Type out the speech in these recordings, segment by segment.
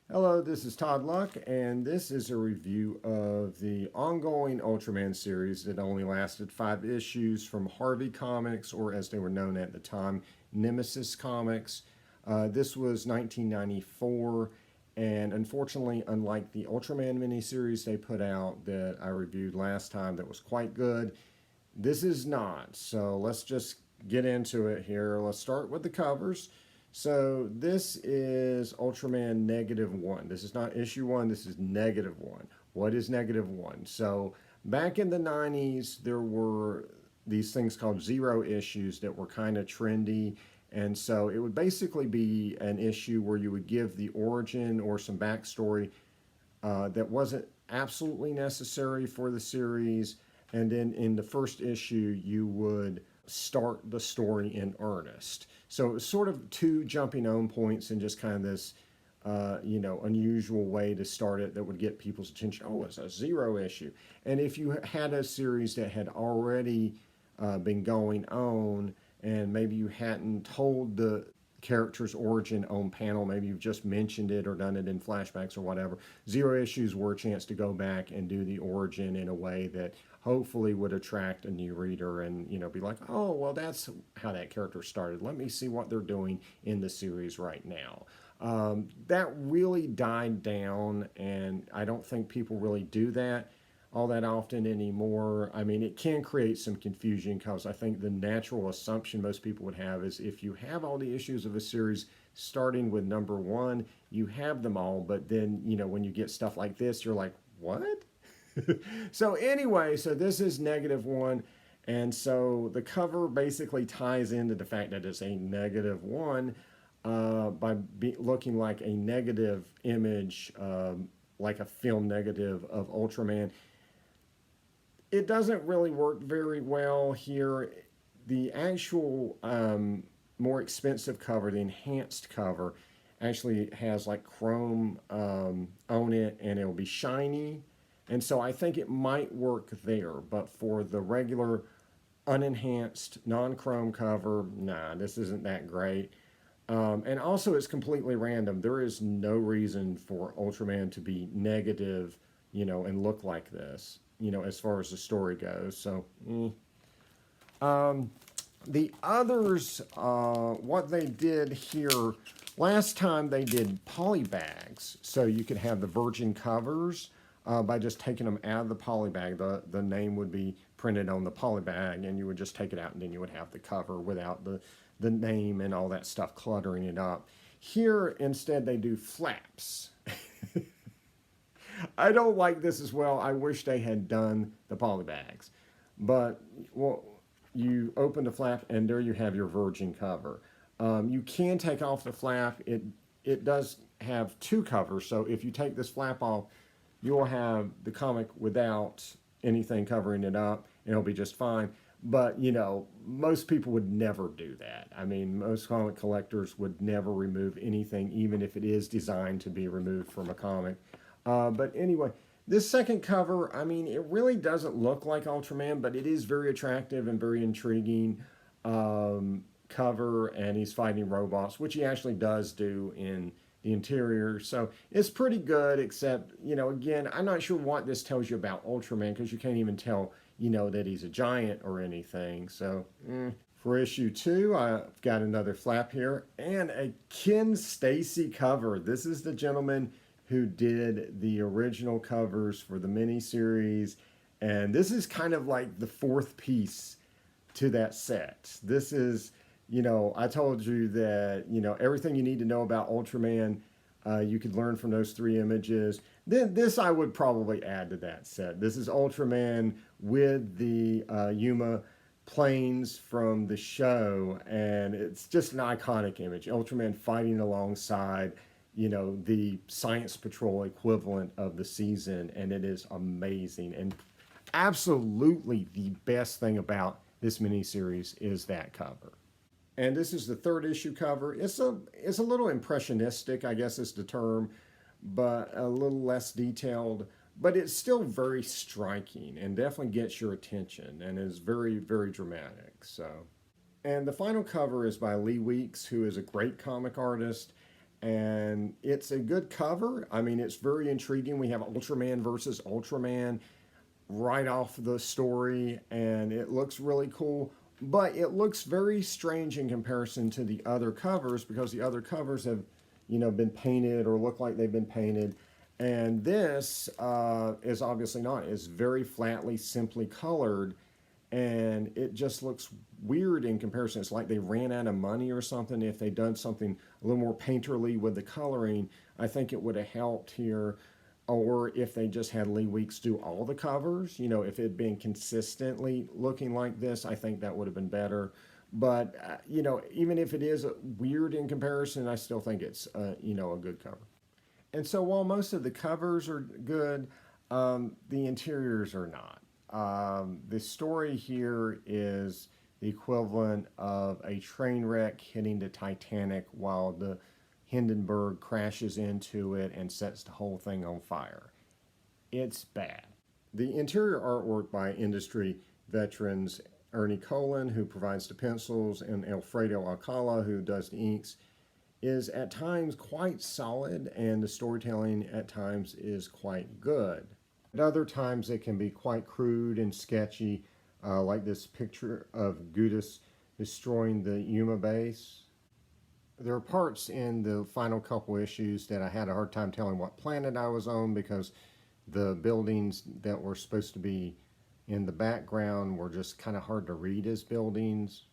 Hello, this is Todd Luck, and this is a review of the ongoing Ultraman series that only lasted 5 issues from Harvey Comics, or as they were known at the time, Nemesis Comics. This was 1994, and unfortunately, unlike the Ultraman miniseries they put out that I reviewed last time that was quite good, this is not. So let's just get into it here. Let's start with the covers. So this is Ultraman -1. This is not issue 1, this is -1. What is -1? So back in the 90s, there were these things called zero issues that were kind of trendy. And so it would basically be an issue where you would give the origin or some backstory that wasn't absolutely necessary for the series. And then in the first issue, you would start the story in earnest. So it was sort of two jumping on points and just kind of this, unusual way to start it that would get people's attention. Oh, it's a zero issue. And if you had a series that had already been going on and maybe you hadn't told the character's origin on panel, maybe you've just mentioned it or done it in flashbacks or whatever, zero issues were a chance to go back and do the origin in a way that hopefully would attract a new reader and be like, oh well, that's how that character started, let me see what they're doing in the series right now. That really died down, and I don't think people really do that all that often anymore. I mean, it can create some confusion because I think the natural assumption most people would have is if you have all the issues of a series starting with #1, you have them all, but then, when you get stuff like this, you're like, what? So anyway, so this is -1, and so the cover basically ties into the fact that it's a -1 by looking like a negative image, like a film negative of Ultraman. It doesn't really work very well here. The actual more expensive cover, the enhanced cover, actually has like chrome on it, and it'll be shiny. And so I think it might work there, but for the regular unenhanced non-chrome cover, nah, this isn't that great. And also it's completely random. There is no reason for Ultraman to be negative, and look like this, as far as the story goes. So, the others, what they did here, last time they did polybags, so you could have the virgin covers by just taking them out of the polybag. The name would be printed on the polybag, and you would just take it out, and then you would have the cover without the name and all that stuff cluttering it up. Here, instead, they do flaps. I don't like this as well. I wish they had done the polybags. But, well, you open the flap, and there you have your virgin cover. You can take off the flap. It does have two covers, so if you take this flap off, you'll have the comic without anything covering it up, and it'll be just fine. But, most people would never do that. I mean, most comic collectors would never remove anything, even if it is designed to be removed from a comic. But anyway, this second cover, I mean, it really doesn't look like Ultraman, but it is very attractive and very intriguing cover, and he's fighting robots, which he actually does do in the interior. So it's pretty good, except, again, I'm not sure what this tells you about Ultraman, because you can't even tell, that he's a giant or anything. So, For issue 2, I've got another flap here, and a Ken Stacy cover. This is the gentleman who did the original covers for the miniseries, and this is kind of like the fourth piece to that set. This is, I told you that, everything you need to know about Ultraman, you could learn from those 3 images. Then this I would probably add to that set. This is Ultraman with the Yuma planes from the show, and it's just an iconic image. Ultraman fighting alongside, the Science Patrol equivalent of the season, and it is amazing. And absolutely the best thing about this miniseries is that cover. And this is the 3rd issue cover. It's a little impressionistic, I guess is the term, but a little less detailed. But it's still very striking and definitely gets your attention and is very, very dramatic. And the final cover is by Lee Weeks, who is a great comic artist. And it's a good cover. I mean, it's very intriguing. We have Ultraman versus Ultraman right off the story, and it looks really cool. But it looks very strange in comparison to the other covers, because the other covers have, been painted or look like they've been painted. And this is obviously not. It's very flatly, simply colored, and it just looks weird in comparison. It's like they ran out of money or something. If they'd done something a little more painterly with the coloring, I think it would have helped here. Or if they just had Lee Weeks do all the covers, if it had been consistently looking like this, I think that would have been better. But, even if it is weird in comparison, I still think it's, a good cover. And so while most of the covers are good, the interiors are not. The story here is the equivalent of a train wreck hitting the Titanic while the Hindenburg crashes into it and sets the whole thing on fire. It's bad. The interior artwork by industry veterans Ernie Colin, who provides the pencils, and Alfredo Alcala, who does the inks, is at times quite solid, and the storytelling at times is quite good. At other times it can be quite crude and sketchy, like this picture of Gudis destroying the Yuma base. There are parts in the final couple issues that I had a hard time telling what planet I was on, because the buildings that were supposed to be in the background were just kind of hard to read as buildings.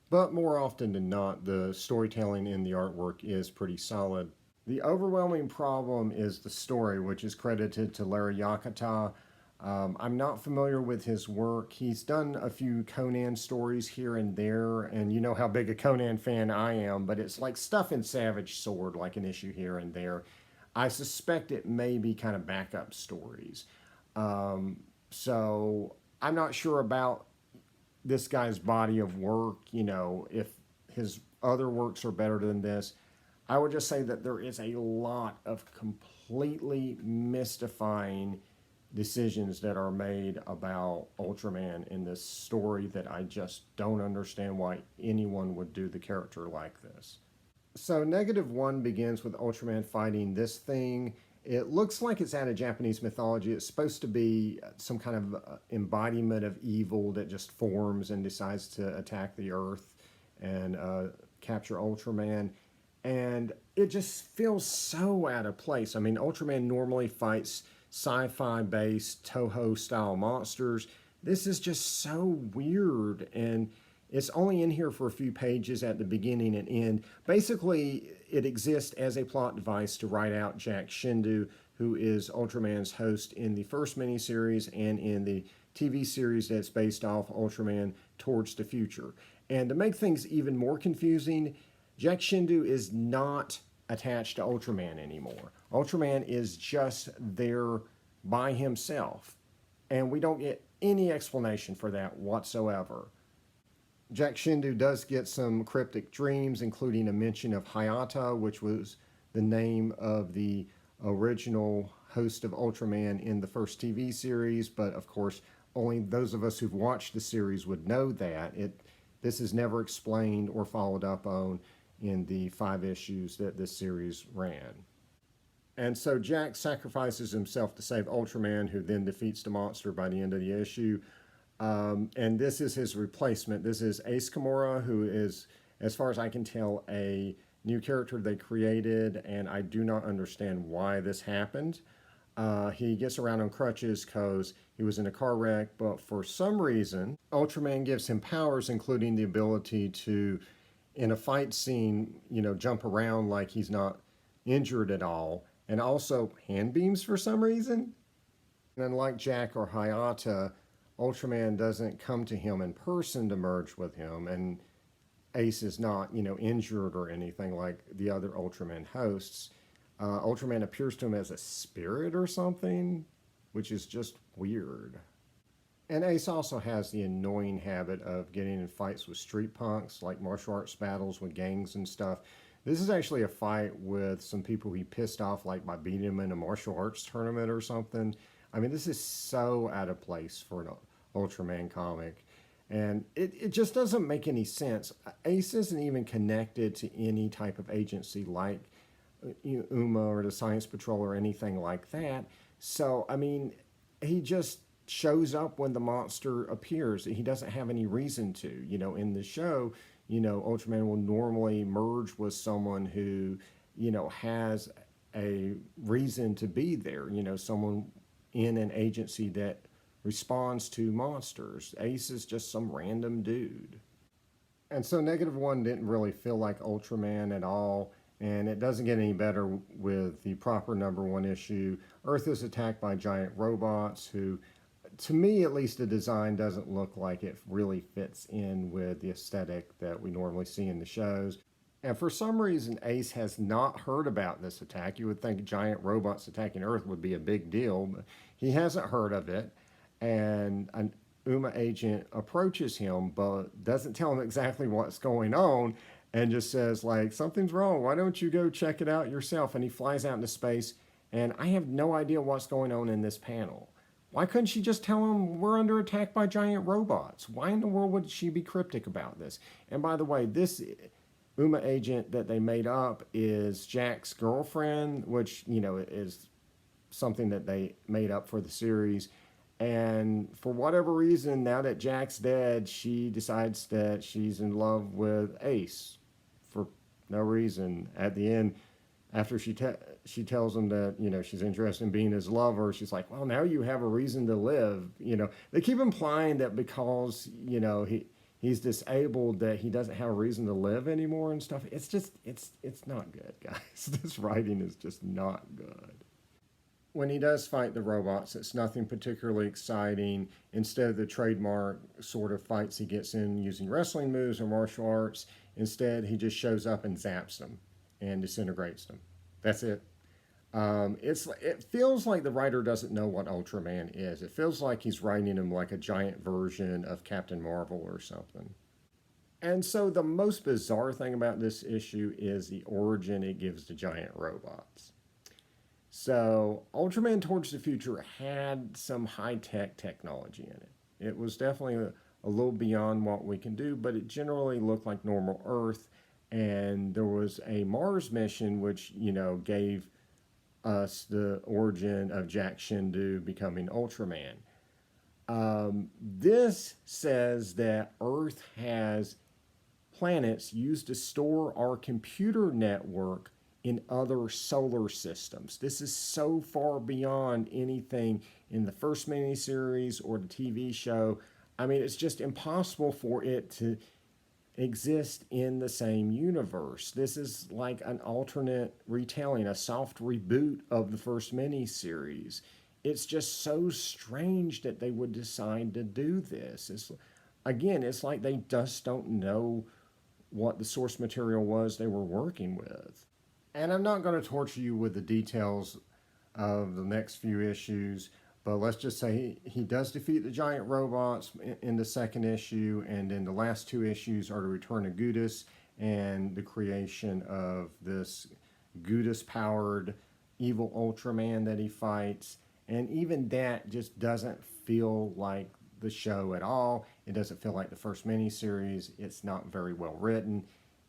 But more often than not, the storytelling in the artwork is pretty solid. The overwhelming problem is the story, which is credited to Larry Yakata. I'm not familiar with his work. He's done a few Conan stories here and there, and you know how big a Conan fan I am, but it's like stuff in Savage Sword, like an issue here and there. I suspect it may be kind of backup stories. So I'm not sure about this guy's body of work, if his other works are better than this. I would just say that there is a lot of completely mystifying decisions that are made about Ultraman in this story that I just don't understand why anyone would do the character like this. So -1 begins with Ultraman fighting this thing. It looks like it's out of Japanese mythology. It's supposed to be some kind of embodiment of evil that just forms and decides to attack the Earth and capture Ultraman. And it just feels so out of place. I mean, Ultraman normally fights sci-fi based Toho style monsters. This is just so weird, and it's only in here for a few pages at the beginning and end. Basically, it exists as a plot device to write out Jack Shindu, who is Ultraman's host in the first miniseries and in the TV series that's based off Ultraman Towards the Future. And to make things even more confusing, Jack Shindu is not attached to Ultraman anymore. Ultraman is just there by himself, and we don't get any explanation for that whatsoever. Jack Shindu does get some cryptic dreams, including a mention of Hayata, which was the name of the original host of Ultraman in the first TV series, but of course only those of us who've watched the series would know that. This is never explained or followed up on in the 5 issues that this series ran. And so Jack sacrifices himself to save Ultraman, who then defeats the monster by the end of the issue. And this is his replacement. This is Ace Kimura, who is, as far as I can tell, a new character they created, and I do not understand why this happened. He gets around on crutches because he was in a car wreck, but for some reason, Ultraman gives him powers, including the ability to, in a fight scene, jump around like he's not injured at all, and also hand beams for some reason. And unlike Jack or Hayata, Ultraman doesn't come to him in person to merge with him, and Ace is not, injured or anything like the other Ultraman hosts. Ultraman appears to him as a spirit or something, which is just weird. And Ace also has the annoying habit of getting in fights with street punks, like martial arts battles with gangs and stuff. This is actually a fight with some people he pissed off, like by beating him in a martial arts tournament or something. I mean, this is so out of place for an Ultraman comic. And it just doesn't make any sense. Ace isn't even connected to any type of agency like Uma or the Science Patrol or anything like that. So, I mean, he just shows up when the monster appears. He doesn't have any reason to. In the show, Ultraman will normally merge with someone who, has a reason to be there, someone in an agency that responds to monsters. Ace is just some random dude. And so -1 didn't really feel like Ultraman at all, and it doesn't get any better with the proper #1 issue. Earth is attacked by giant robots who, to me at least, the design doesn't look like it really fits in with the aesthetic that we normally see in the shows. And for some reason, Ace has not heard about this attack. You would think giant robots attacking Earth would be a big deal, but he hasn't heard of it. And an Uma agent approaches him, but doesn't tell him exactly what's going on, and just says, like, something's wrong. Why don't you go check it out yourself? And he flies out into space, and I have no idea what's going on in this panel. Why couldn't she just tell him we're under attack by giant robots? Why in the world would she be cryptic about this? And by the way, this Uma agent that they made up is Jack's girlfriend, which, is something that they made up for the series. And for whatever reason, now that Jack's dead, she decides that she's in love with Ace for no reason. At the end, after she tells him that, she's interested in being his lover, she's like, well, now you have a reason to live. They keep implying that because, he's disabled, that he doesn't have a reason to live anymore and stuff. It's just, it's not good, guys. This writing is just not good. When he does fight the robots, it's nothing particularly exciting. Instead of the trademark sort of fights he gets in using wrestling moves or martial arts, instead he just shows up and zaps them and disintegrates them. That's it. It feels like the writer doesn't know what Ultraman is. It feels like he's writing him like a giant version of Captain Marvel or something. And so the most bizarre thing about this issue is the origin it gives to giant robots. So Ultraman Towards the Future had some high-tech technology in it. It was definitely a little beyond what we can do, but it generally looked like normal Earth. And there was a Mars mission which, gave us the origin of Jack Shindu becoming Ultraman. This says that Earth has planets used to store our computer network in other solar systems. This is so far beyond anything in the first miniseries or the TV show. I mean, it's just impossible for it to exist in the same universe. This is like an alternate retelling, a soft reboot of the first miniseries. It's just so strange that they would decide to do this. It's like they just don't know what the source material was they were working with. And I'm not going to torture you with the details of the next few issues, but let's just say he does defeat the giant robots in the second issue, and then the last two issues are the return of Gudis and the creation of this Gudis-powered evil Ultraman that he fights. And even that just doesn't feel like the show at all. It doesn't feel like the first miniseries. It's not very well written.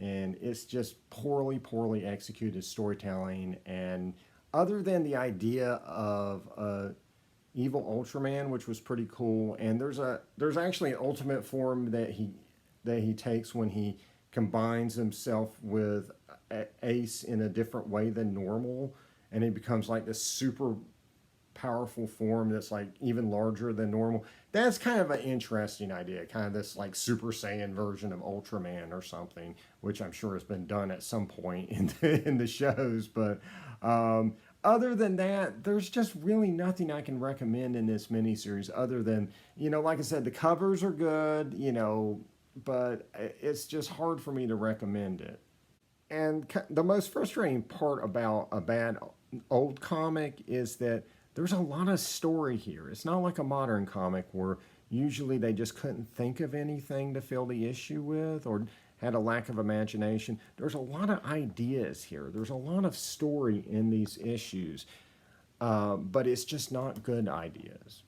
And it's just poorly executed storytelling. And other than the idea of evil Ultraman, which was pretty cool, and there's actually an ultimate form that he takes when he combines himself with Ace in a different way than normal, and he becomes like this super powerful form that's like even larger than normal. That's kind of an interesting idea, kind of this like Super Saiyan version of Ultraman or something, which I'm sure has been done at some point in the shows. But other than that, there's just really nothing I can recommend in this miniseries other than, like I said, the covers are good, but it's just hard for me to recommend it. And the most frustrating part about a bad old comic is that there's a lot of story here. It's not like a modern comic where usually they just couldn't think of anything to fill the issue with or had a lack of imagination. There's a lot of ideas here. There's a lot of story in these issues, but it's just not good ideas.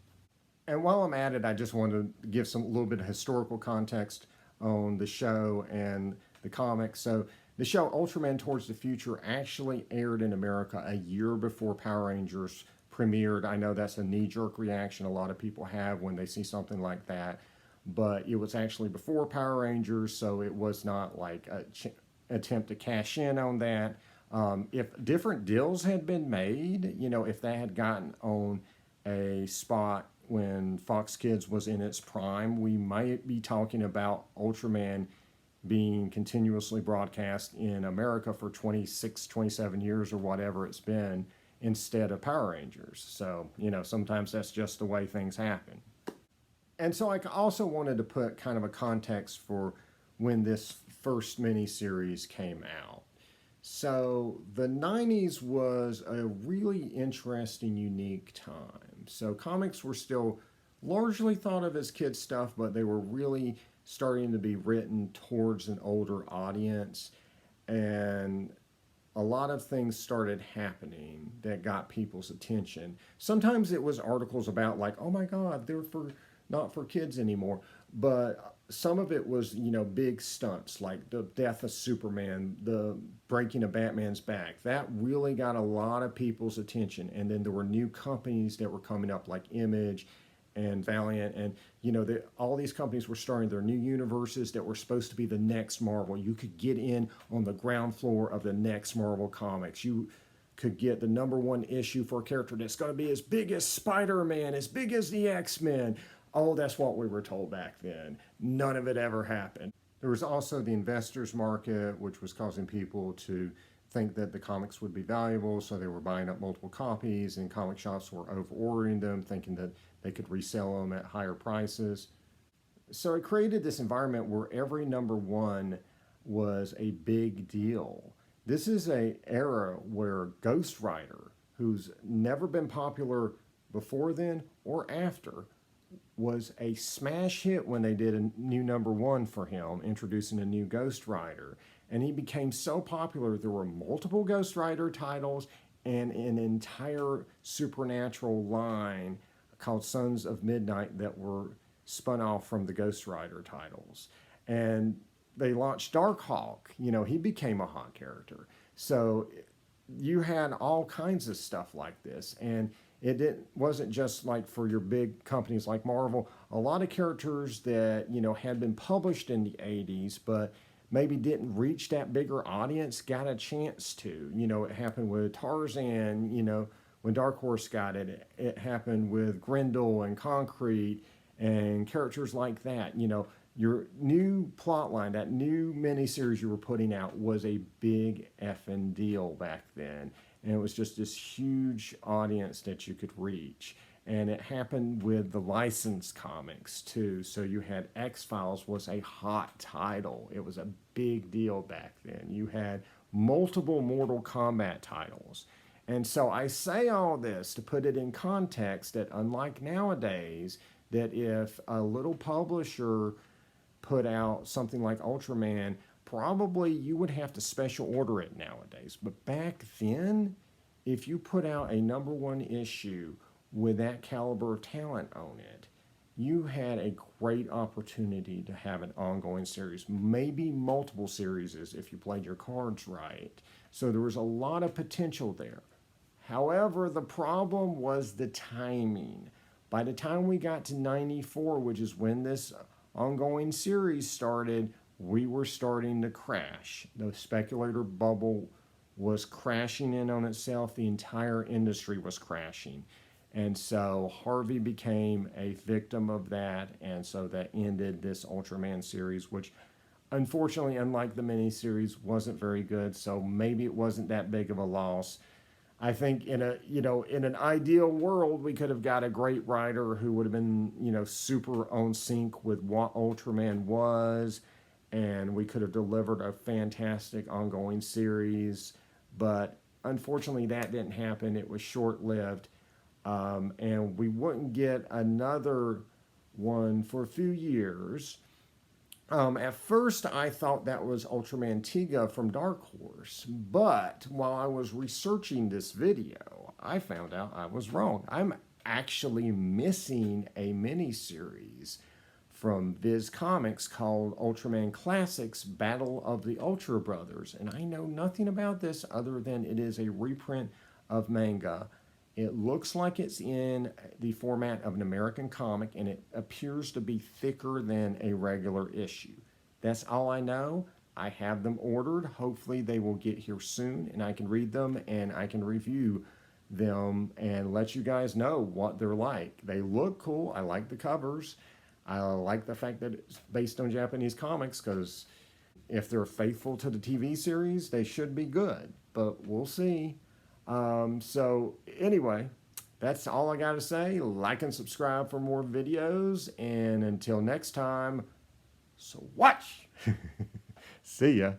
And while I'm at it, I just want to give a little bit of historical context on the show and the comics. So The show Ultraman Towards the Future actually aired in America a year before Power Rangers premiered. I know that's a knee-jerk reaction a lot of people have when they see something like that, but it was actually before Power Rangers, so it was not like a attempt to cash in on that. If different deals had been made, if that had gotten on a spot when Fox Kids was in its prime, we might be talking about Ultraman being continuously broadcast in America for 26, 27 years or whatever it's been instead of Power Rangers. So, sometimes that's just the way things happen. And so I also wanted to put kind of a context for when this first miniseries came out. So the 90s was a really interesting, unique time. So comics were still largely thought of as kid stuff, but they were really starting to be written towards an older audience. And a lot of things started happening that got people's attention. Sometimes it was articles about like, oh my God, they're not for kids anymore. But some of it was, big stunts like the death of Superman, the breaking of Batman's back. That really got a lot of people's attention. And then there were new companies that were coming up like Image and Valiant. And, all these companies were starting their new universes that were supposed to be the next Marvel. You could get in on the ground floor of the next Marvel comics. You could get the #1 issue for a character that's going to be as big as Spider-Man, as big as the X-Men. Oh, that's what we were told back then. None of it ever happened. There was also the investors market, which was causing people to think that the comics would be valuable, so they were buying up multiple copies, and comic shops were over-ordering them, thinking that they could resell them at higher prices. So it created this environment where every #1 was a big deal. This is an era where Ghost Rider, who's never been popular before then or after, was a smash hit when they did a new #1 for him, introducing a new Ghost Rider. And he became so popular, there were multiple Ghost Rider titles and an entire supernatural line called Sons of Midnight that were spun off from the Ghost Rider titles. And they launched Darkhawk. He became a hot character. So you had all kinds of stuff like this. And wasn't just like for your big companies like Marvel. A lot of characters that, had been published in the 80s, but maybe didn't reach that bigger audience, got a chance to. It happened with Tarzan, when Dark Horse got it. It happened with Grendel and Concrete and characters like that. Your new plotline, that new miniseries you were putting out was a big effing deal back then. And it was just this huge audience that you could reach. And it happened with the licensed comics too. So you had X-Files was a hot title. It was a big deal back then. You had multiple Mortal Kombat titles. And so I say all this to put it in context that unlike nowadays, that if a little publisher put out something like Ultraman, probably you would have to special order it nowadays. But back then, if you put out a #1 issue with that caliber of talent on it, you had a great opportunity to have an ongoing series, maybe multiple series if you played your cards right. So there was a lot of potential there. However, the problem was the timing. By the time we got to 94, which is when this ongoing series started, we were starting to crash. The speculator bubble was crashing in on itself. The entire industry was crashing. And so Harvey became a victim of that, and so that ended this Ultraman series, which unfortunately, unlike the miniseries, wasn't very good, so maybe it wasn't that big of a loss. I think in an ideal world, we could have got a great writer who would have been, super on sync with what Ultraman was, and we could have delivered a fantastic ongoing series, but unfortunately that didn't happen. It was short-lived. And we wouldn't get another one for a few years. At first, I thought that was Ultraman Tiga from Dark Horse, but while I was researching this video, I found out I was wrong. I'm actually missing a miniseries from Viz Comics called Ultraman Classics Battle of the Ultra Brothers. And I know nothing about this other than it is a reprint of manga. It looks like it's in the format of an American comic, and it appears to be thicker than a regular issue. That's all I know. I have them ordered. Hopefully they will get here soon, and I can read them and I can review them and let you guys know what they're like. They look cool. I like the covers. I like the fact that it's based on Japanese comics, because if they're faithful to the TV series, they should be good, but we'll see. So anyway, that's all I got to say. Like and subscribe for more videos, and until next time, so watch. See ya.